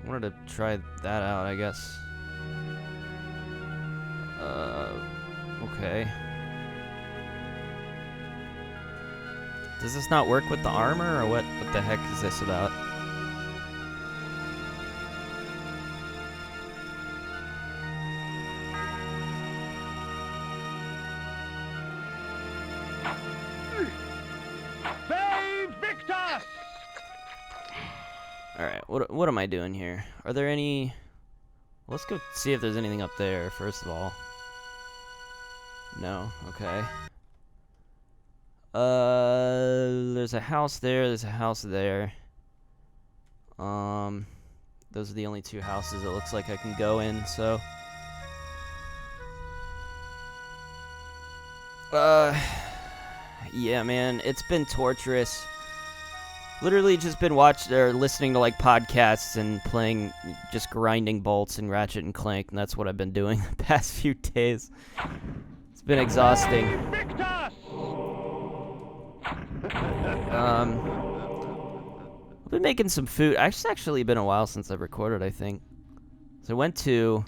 Wanted to try that out, I guess. Okay. Does this not work with the armor, or what the heck is this about? Alright, what am I doing here? Are there any... Let's go see if there's anything up there, first of all. No, okay. There's a house there, there's a house there. Those are the only two houses it looks like I can go in, so... Yeah, man, it's been torturous. Literally just been watching or listening to like podcasts and playing, just grinding bolts in Ratchet and Clank, and that's what I've been doing the past few days. It's been exhausting. I've been making some food. It's actually been a while since I've recorded, I think. So I went to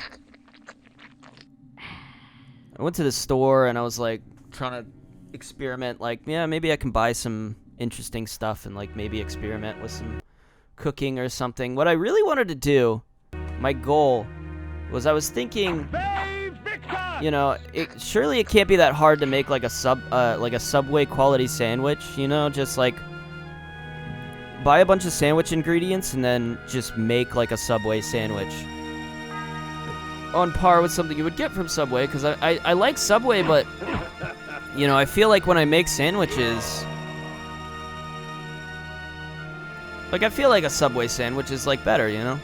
the store and I was like trying to experiment, like, yeah, maybe I can buy some interesting stuff and like maybe experiment with some cooking or something. What I really wanted to do, my goal, was I was thinking, you know, surely it can't be that hard to make like a Subway quality sandwich, you know, just like buy a bunch of sandwich ingredients and then just make like a Subway sandwich on par with something you would get from Subway, because I like Subway, but you know, I feel like when I make sandwiches, like, I feel like a Subway sandwich is, like, better, you know?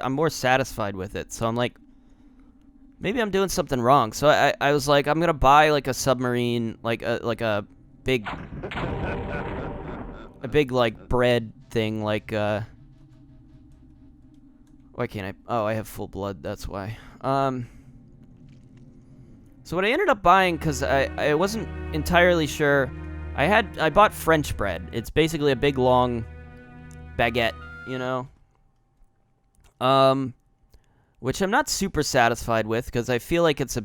I'm more satisfied with it. So I'm like, maybe I'm doing something wrong. So I was like, I'm gonna buy, like, a submarine, like a big, like, bread thing, like, why can't I? Oh, I have full blood, that's why. So what I ended up buying, because I wasn't entirely sure, I bought French bread. It's basically a big, long baguette, you know? Which I'm not super satisfied with, because I feel like it's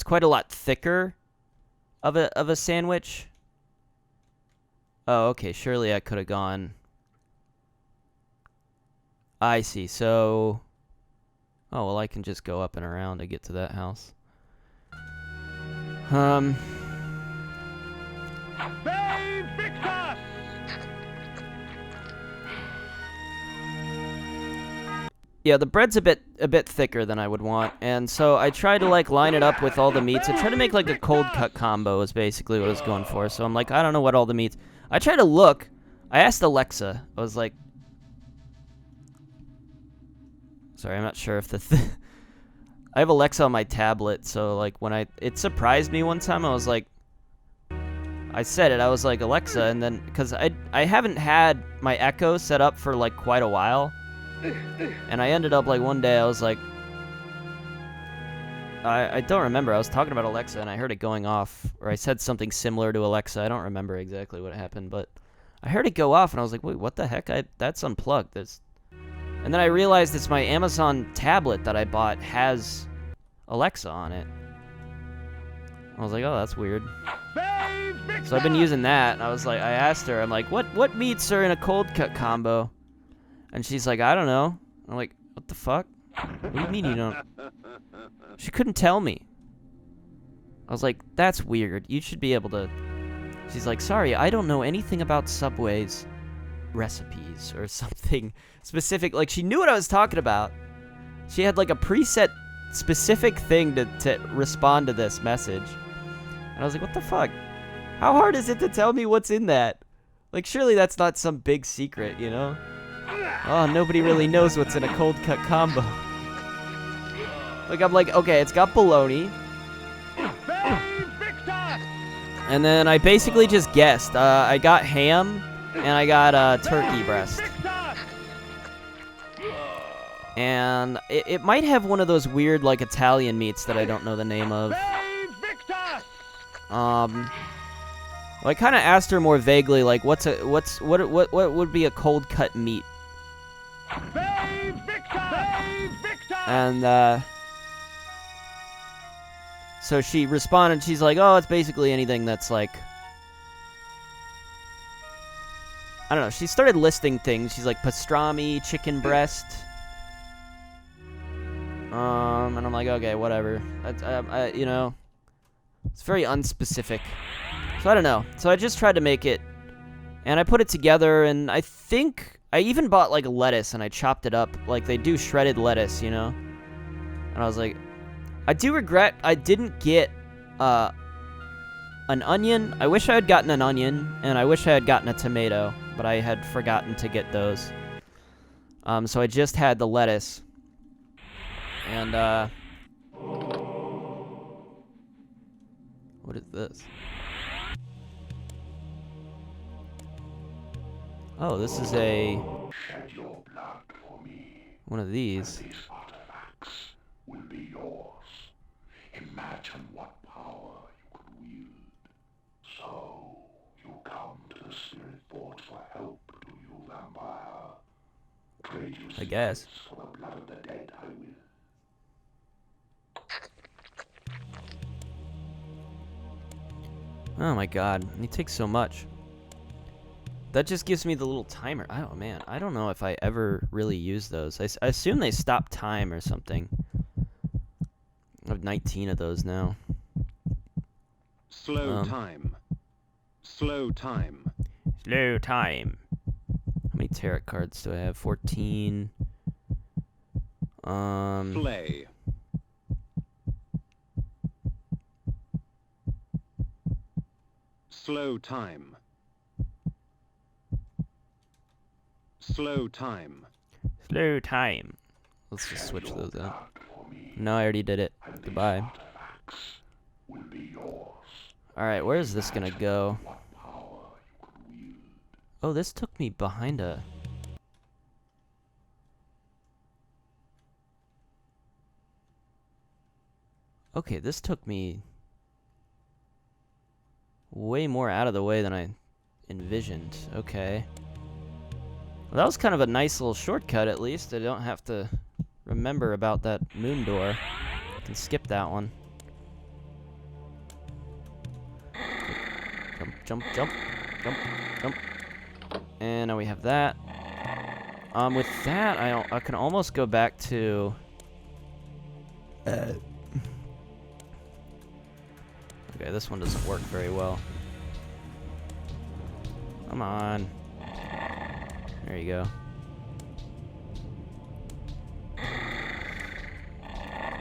quite a lot thicker of a sandwich. Oh, okay, surely I could have gone... I see, so... Oh, well, I can just go up and around to get to that house. Yeah, the bread's a bit thicker than I would want, and so I tried to like line it up with all the meats. I tried to make like a cold cut combo is basically what I was going for. So I'm like, I don't know what all the meats. I tried to look. I asked Alexa. I was like, sorry, I'm not sure if I have Alexa on my tablet, so like when it surprised me one time. I was like, I said it. I was like, Alexa, and then because I haven't had my Echo set up for like quite a while. And I ended up, like, one day I was like, I don't remember. I was talking about Alexa, and I heard it going off. Or I said something similar to Alexa. I don't remember exactly what happened, but I heard it go off, and I was like, wait, what the heck? That's unplugged. And then I realized it's my Amazon tablet that I bought has Alexa on it. I was like, oh, that's weird. So I've been using that, and I was like, I asked her, I'm like, what meats are in a cold cut combo? And she's like, I don't know. I'm like, what the fuck? What do you mean you don't? She couldn't tell me. I was like, that's weird. You should be able to... She's like, sorry, I don't know anything about Subway's recipes or something specific. Like, she knew what I was talking about. She had, like, a preset specific thing to respond to this message. And I was like, what the fuck? How hard is it to tell me what's in that? Like, surely that's not some big secret, you know? Oh, nobody really knows what's in a cold cut combo. Like, I'm like, okay, it's got bologna. And then I basically just guessed. I got ham, and I got turkey breast. And it might have one of those weird, like, Italian meats that I don't know the name of. Well, I kind of asked her more vaguely, like, what would be a cold cut meat? And so she responded. She's like, "Oh, it's basically anything that's like." I don't know. She started listing things. She's like pastrami, chicken breast. And I'm like, okay, whatever. That's, you know, it's very unspecific. So I don't know. So I just tried to make it, and I put it together, and I think I even bought like lettuce, and I chopped it up like they do shredded lettuce, you know. And I was like, I do regret I didn't get an onion. I wish I had gotten an onion, and I wish I had gotten a tomato, but I had forgotten to get those. So I just had the lettuce. And, what is this? Oh, this is a... one of these. These artifacts will be yours. Imagine what power you could wield. So, you come to the Spirit Forge for help, do you, vampire? Trade you I guess. for the blood of the dead, I will. Oh my god, he takes so much. That just gives me the little timer. Oh man, I don't know if I ever really use those. I assume they stop time or something. I have 19 of those now. Slow time. Slow time. Slow time. How many tarot cards do I have? 14. Play. Slow time. Slow time. Slow time. Let's just switch those out. No, I already did it. Goodbye. Alright, where is this gonna go? Oh, this took me behind a... Okay, this took me way more out of the way than I envisioned. Okay. Well, that was kind of a nice little shortcut, at least. I don't have to remember about that moon door. I can skip that one. Jump, jump, jump, jump, jump. And now we have that. With that, I can almost go back to... Okay, this one doesn't work very well. Come on. There you go.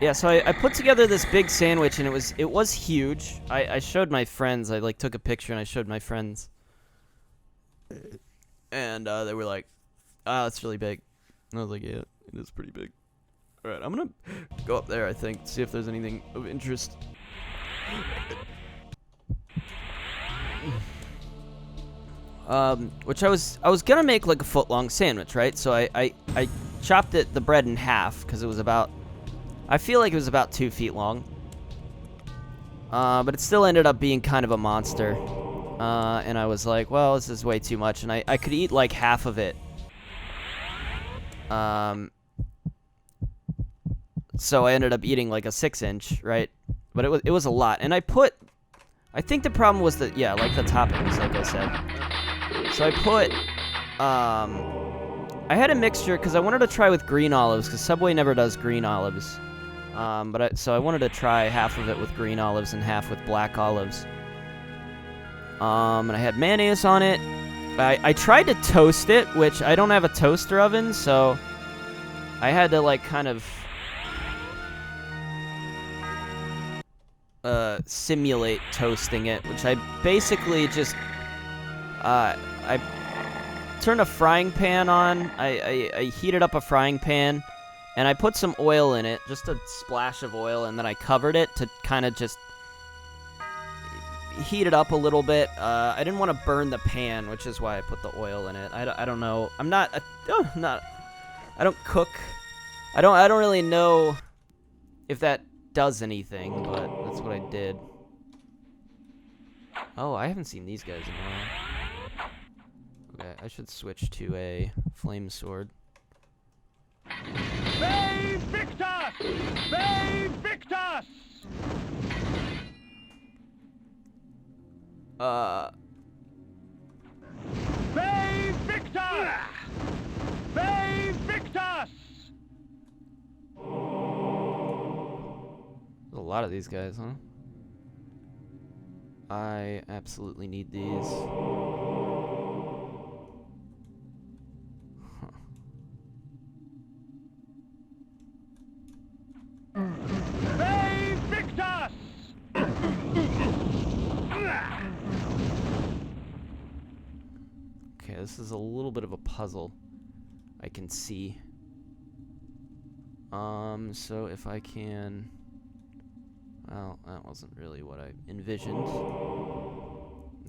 Yeah, so I put together this big sandwich, and it was huge. I showed my friends. I like took a picture and I showed my friends, and they were like, "Ah, it's really big." And I was like, "Yeah, it is pretty big." All right, I'm gonna go up there. I think see if there's anything of interest. Which I was gonna make like a foot-long sandwich, right? So I chopped the bread in half because it was about, I feel like it was about 2 feet long. But it still ended up being kind of a monster. And I was like, well, this is way too much, and I could eat like half of it. So I ended up eating like a 6-inch, right? But it was a lot, and I think the problem was that, yeah, like the toppings, like I said. So I put, I had a mixture because I wanted to try with green olives because Subway never does green olives. So I wanted to try half of it with green olives and half with black olives. And I had mayonnaise on it. I tried to toast it, which I don't have a toaster oven, so I had to like kind of simulate toasting it, which I basically just I turned a frying pan on. I heated up a frying pan, and I put some oil in it, just a splash of oil, and then I covered it to kind of just heat it up a little bit. I didn't want to burn the pan, which is why I put the oil in it. I don't know. I don't cook. I don't really know if that does anything, but that's what I did. Oh, I haven't seen these guys in a while. Okay, I should switch to a flame sword. They Victus! They Victus! They Victus! They Victus! There's a lot of these guys, huh? I absolutely need these. They Victus! Okay, this is a little bit of a puzzle. I can see. So if I can... Well, that wasn't really what I envisioned.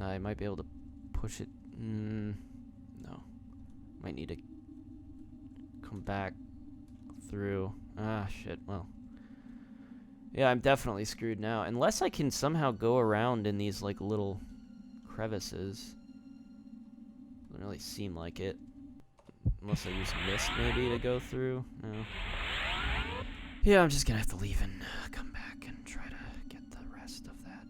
I might be able to push it... no. Might need to come back through. Ah, shit, well. Yeah, I'm definitely screwed now. Unless I can somehow go around in these, like, little crevices. Doesn't really seem like it. Unless I use mist, maybe, to go through. No. Yeah, I'm just gonna have to leave and come back and try to get the rest of that.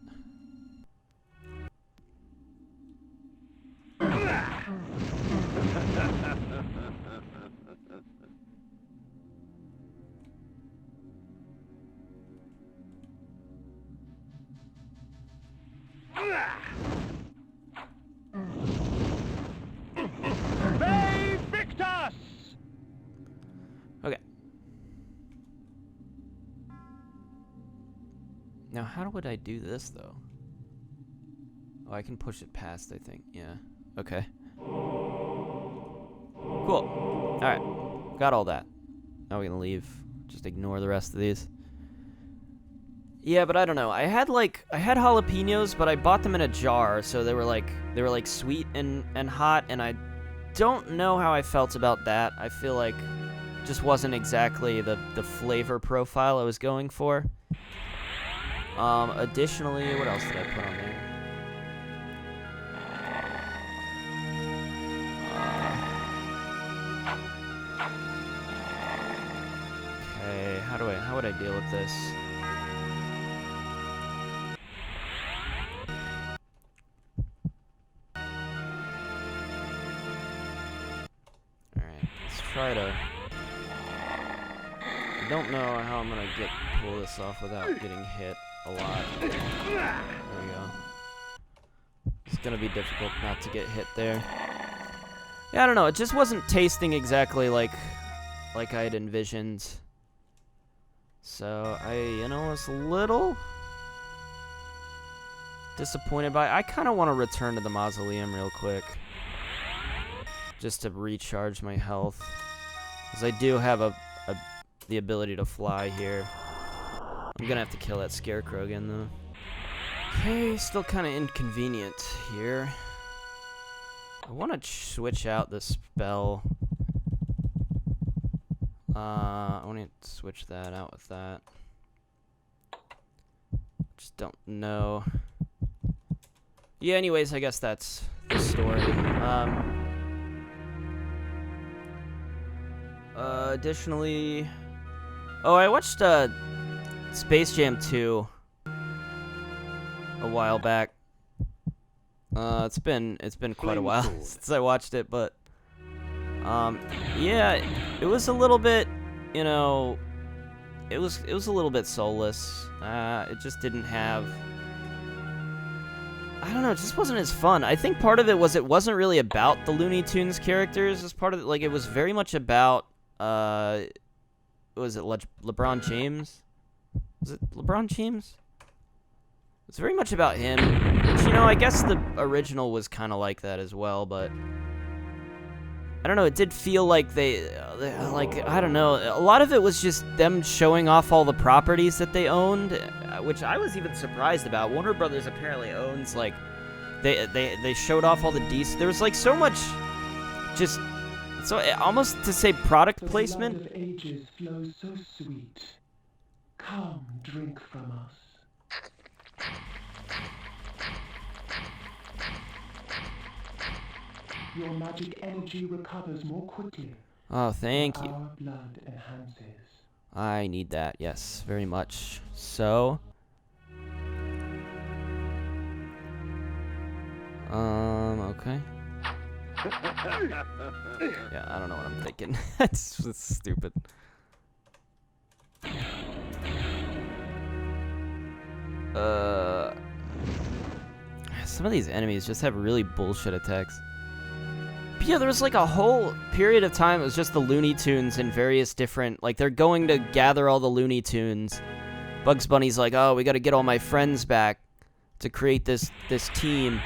They Victus! Okay. Now, how would I do this, though? Oh, I can push it past, I think. Yeah. Okay. Cool. Alright. Got all that. Now we're gonna leave. Just ignore the rest of these. Yeah, but I don't know. I had jalapenos, but I bought them in a jar, so they were like sweet and hot, and I don't know how I felt about that. I feel like just wasn't exactly the flavor profile I was going for. Additionally, what else did I put on there? Okay, how would I deal with this? Alright, let's try to... I don't know how I'm gonna pull this off without getting hit a lot. There we go. It's gonna be difficult not to get hit there. Yeah, I don't know. It just wasn't tasting exactly like I had envisioned. So I, was a little disappointed by it. I kind of want to return to the mausoleum real quick, just to recharge my health, because I do have the ability to fly here. I'm gonna have to kill that scarecrow again, though. Okay, still kind of inconvenient here. I want to switch out the spell. I want to switch that out with that. Just don't know. Yeah, anyways, I guess that's the story. Additionally... Oh, I watched, Space Jam 2 a while back. It's been quite a while since I watched it, but yeah, it was a little bit, it was a little bit soulless. It just didn't have, I don't know, it just wasn't as fun. I think part of it was it wasn't really about the Looney Tunes characters. As part of it, like, it was very much about what was it, LeBron James? Was it LeBron James? It's very much about him, which, I guess the original was kind of like that as well, but I don't know, it did feel like they I don't know, a lot of it was just them showing off all the properties that they owned, which I was even surprised about. Warner Brothers apparently owns, like, they showed off all the there was, like, so much, just, so almost to say product placement. The blood of ages flows so sweet. Come, drink from us. Your magic energy recovers more quickly. Oh, thank you. Our blood enhances. I need that, yes, very much. So, okay. Yeah, I don't know what I'm thinking. It's just stupid. Some of these enemies just have really bullshit attacks. But yeah, there was like a whole period of time it was just the Looney Tunes in various different, like they're going to gather all the Looney Tunes. Bugs Bunny's like, oh, we gotta get all my friends back to create this team.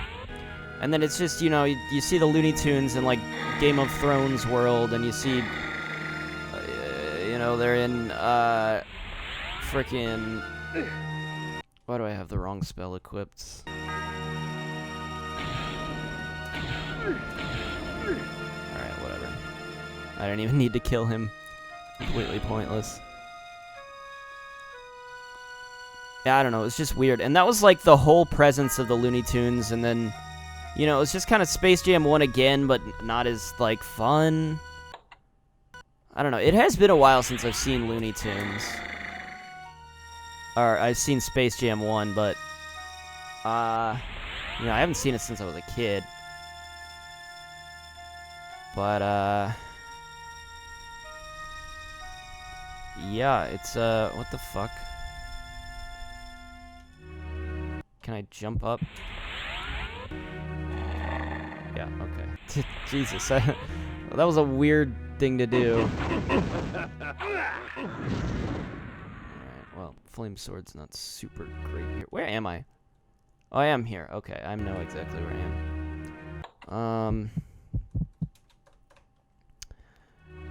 And then it's just, you know, you see the Looney Tunes in like Game of Thrones world, and you see, you know, they're in, frickin', why do I have the wrong spell equipped? Alright, whatever. I don't even need to kill him. Completely pointless. Yeah, I don't know, it's just weird. And that was like the whole presence of the Looney Tunes, and then, you know, it's just kind of Space Jam 1 again, but not as, like, fun. I don't know, it has been a while since I've seen Looney Tunes. Or, I've seen Space Jam 1, but, you know, I haven't seen it since I was a kid. But, yeah, it's, what the fuck? Can I jump up? Yeah, okay. Jesus, that was a weird thing to do. Alright, well, Flame Sword's not super great here. Where am I? Oh, I am here. Okay, I know exactly where I am.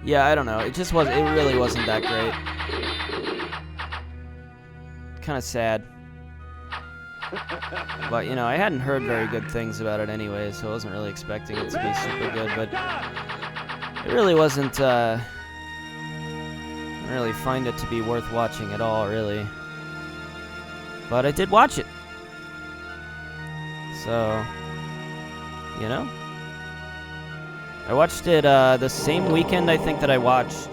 Yeah, I don't know. It just wasn't, it really wasn't that great. Kinda sad. But, you know, I hadn't heard very good things about it anyway, so I wasn't really expecting it to be super good, but it really wasn't, I didn't really find it to be worth watching at all, really. But I did watch it. So, you know. I watched it, the same weekend, I think, that I watched...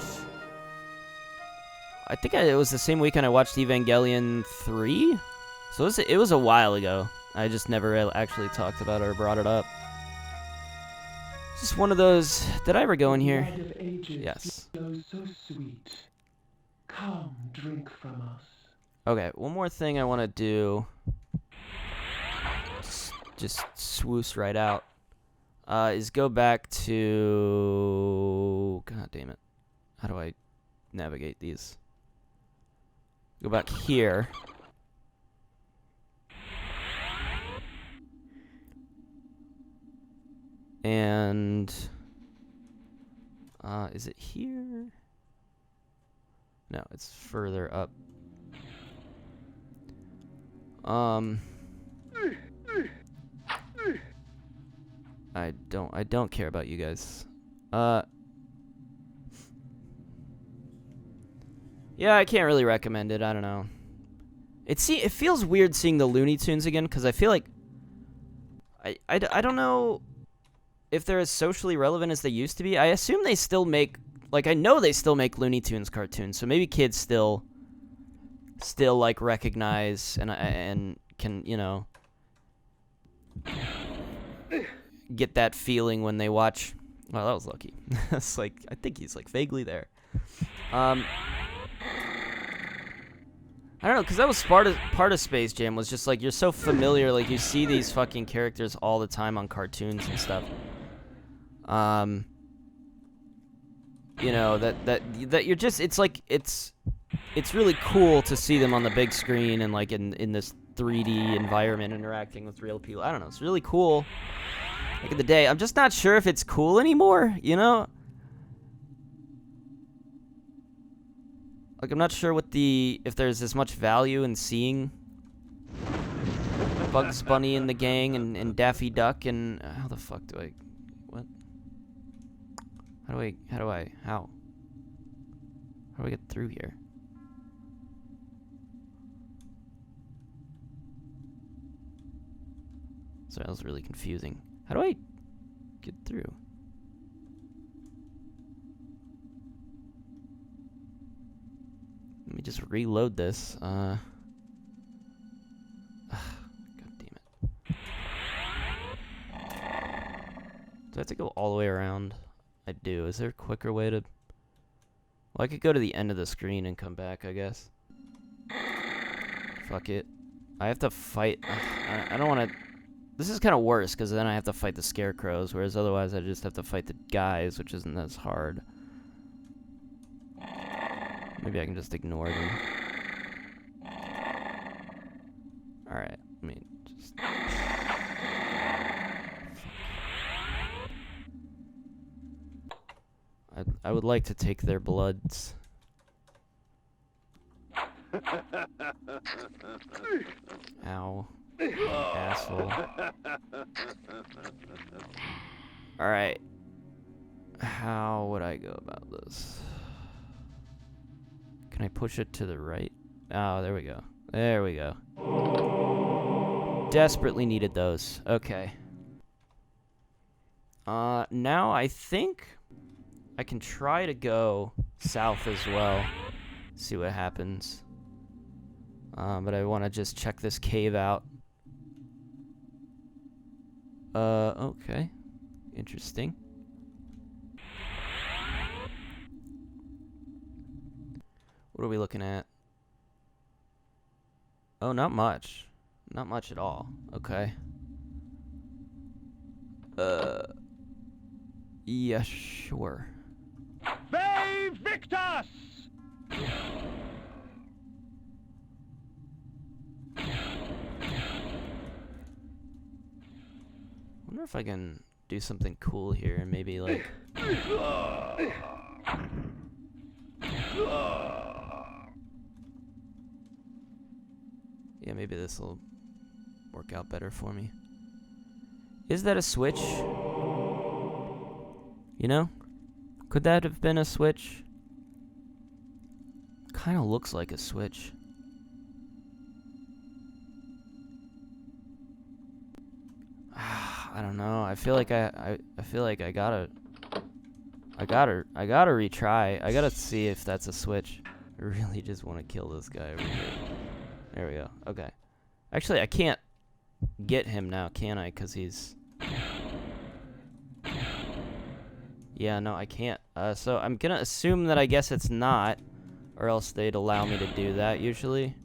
I think it was the same weekend I watched Evangelion 3? So it was a while ago. I just never actually talked about it or brought it up. Just one of those... Did I ever go in here? Blood of ages Yes. flows so sweet. Come, drink from us. Okay, one more thing I want to do. Just swoosh right out. Is go back to... God damn it. How do I navigate these? Go back here. And... is it here? No, it's further up. I don't care about you guys. Yeah, I can't really recommend it. I don't know. It feels weird seeing the Looney Tunes again, because I feel like I don't know if they're as socially relevant as they used to be. I assume they still make, like, I know they still make Looney Tunes cartoons, so maybe kids still like recognize and can, you know, get that feeling when they watch. Well, that was lucky. It's like, I think he's like vaguely there. I don't know, because that was part of Space Jam, was just like, you're so familiar, like you see these fucking characters all the time on cartoons and stuff. You know, that you're just, it's like, it's really cool to see them on the big screen and like in this 3D environment interacting with real people. I don't know, it's really cool. Like in the day, I'm just not sure if it's cool anymore, you know? Like, I'm not sure if there's as much value in seeing Bugs Bunny and the gang and Daffy Duck and... how the fuck do I... What? How do I get through here? Sorry, that was really confusing. How do I get through? just reload this. God damn it. Do I have to go all the way around? I do. Is there a quicker way to... Well, I could go to the end of the screen and come back, I guess. Fuck it. I have to fight... I don't want to... This is kind of worse, because then I have to fight the scarecrows, whereas otherwise I just have to fight the guys, which isn't as hard. Maybe I can just ignore them. Alright, let me just... I would like to take their bloods. Ow. Asshole. Alright. How would I go about this? Can I push it to the right? Oh, there we go. There we go. Desperately needed those. Okay. Now I think I can try to go south as well. See what happens. But I want to just check this cave out. Okay. Interesting. What are we looking at? Oh, not much. Not much at all. Okay. Yeah, sure. Ve Victus! Wonder if I can do something cool here and maybe like... Yeah, maybe this will work out better for me. Is that a switch? You know? Could that have been a switch? Kind of looks like a switch. I don't know. I feel like I feel like I gotta retry. I gotta see if that's a switch. I really just want to kill this guy over here. There we go. Okay. Actually, I can't get him now, can I? Because he's... Yeah, no, I can't. So I'm gonna assume that I guess it's not, or else they'd allow me to do that, usually.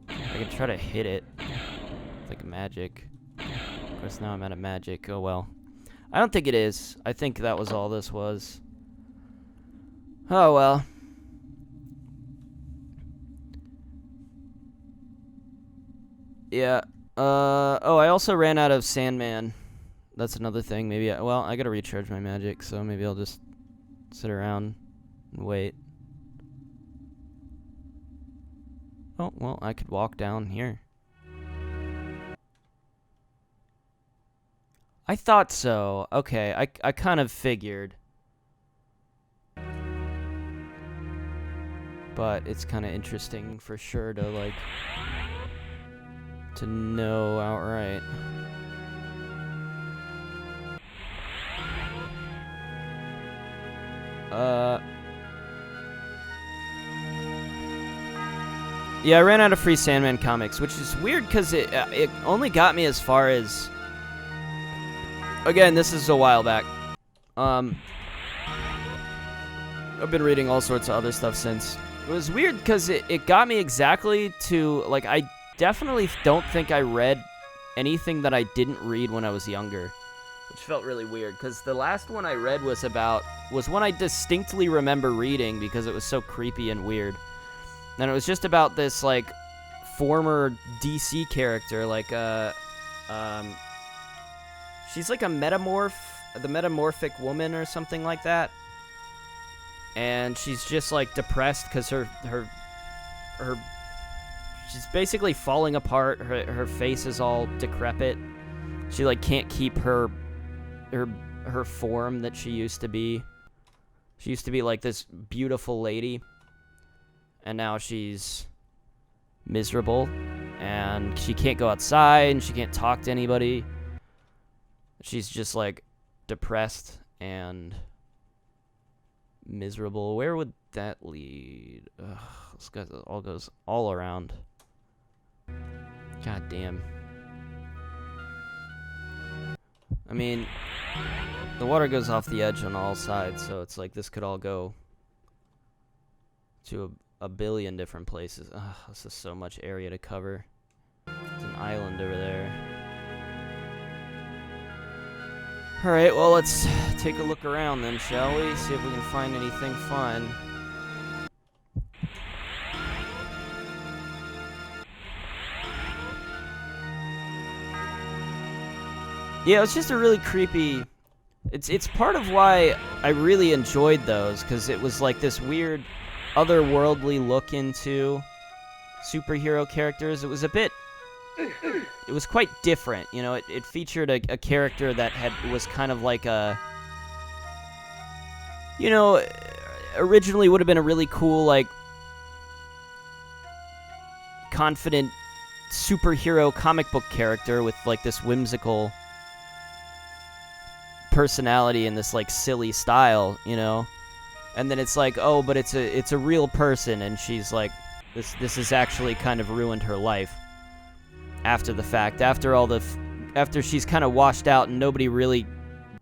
I can try to hit it. It's like magic. Of course, now I'm out of magic. Oh, well. I don't think it is. I think that was all this was. Oh, well. Yeah. Oh, I also ran out of Sandman. That's another thing. Maybe, well, I gotta recharge my magic, so maybe I'll just sit around and wait. Oh, well, I could walk down here. I thought so. Okay, I kind of figured. But it's kind of interesting for sure to, like, to know outright. Yeah, I ran out of free Sandman comics, which is weird because it only got me as far as... Again, this is a while back. I've been reading all sorts of other stuff since. It was weird because it got me exactly to, like, I definitely don't think I read anything that I didn't read when I was younger, which felt really weird because the last one I read was one I distinctly remember reading because it was so creepy and weird. And it was just about this, like, former DC character, like, she's like a the metamorphic woman or something like that. And she's just, like, depressed because she's basically falling apart. Her face is all decrepit. She, like, can't keep her form that she used to be. She used to be, like, this beautiful lady. And now she's miserable. And she can't go outside. And she can't talk to anybody. She's just, like, depressed and miserable. Where would that lead? Ugh, this guy all goes all around. God damn. I mean, the water goes off the edge on all sides, so it's like this could all go to a billion different places. Ugh, this is so much area to cover. There's an island over there. Alright, well, let's take a look around then, shall we? See if we can find anything fun. Yeah, it's just a really creepy... It's part of why I really enjoyed those, because it was like this weird, otherworldly look into superhero characters. It was a bit... It was quite different, you know. It featured a character that was kind of like a... You know, originally would have been a really cool, like... confident superhero comic book character with, like, this whimsical... personality in this like silly style, you know, and then it's like, oh, but it's a real person, and she's like, this has actually kind of ruined her life after the fact, after she's kind of washed out and nobody really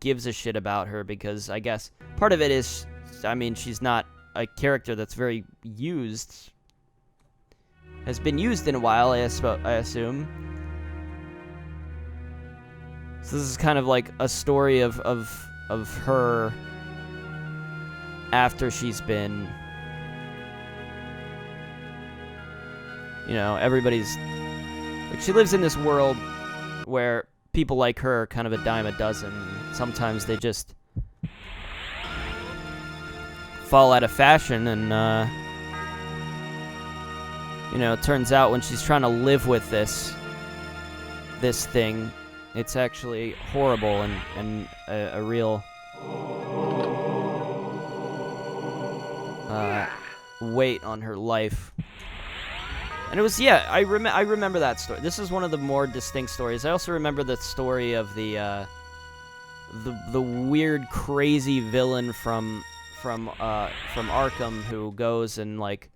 gives a shit about her, because I guess part of it is, I mean, she's not a character that's very has been used in a while, I assume. So this is kind of like a story of her after she's been, you know, everybody's, like, she lives in this world where people like her are kind of a dime a dozen. Sometimes they just fall out of fashion, and, you know, it turns out when she's trying to live with this thing, it's actually horrible and a real weight on her life. And it was, yeah, I remember that story. This is one of the more distinct stories. I also remember the story of the weird, crazy villain from Arkham who goes and, like,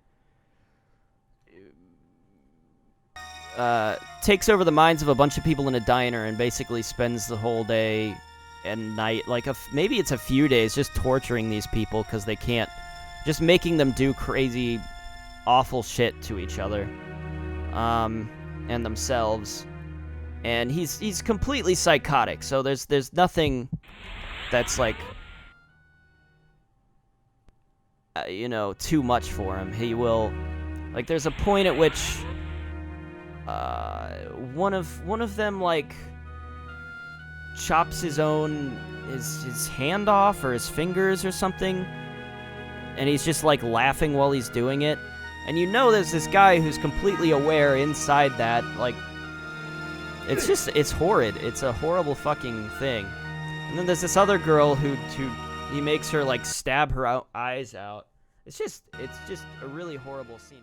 takes over the minds of a bunch of people in a diner and basically spends the whole day and night, like maybe it's a few days, just torturing these people because they can't, just making them do crazy, awful shit to each other, and themselves. And he's completely psychotic, so there's nothing that's like, you know, too much for him. He will, like, there's a point at which one of them, like, chops his hand off, or his fingers or something, and he's just, like, laughing while he's doing it. And you know there's this guy who's completely aware inside that, like, it's horrid. It's a horrible fucking thing. And then there's this other girl who he makes her, like, stab her eyes out. It's just a really horrible scene.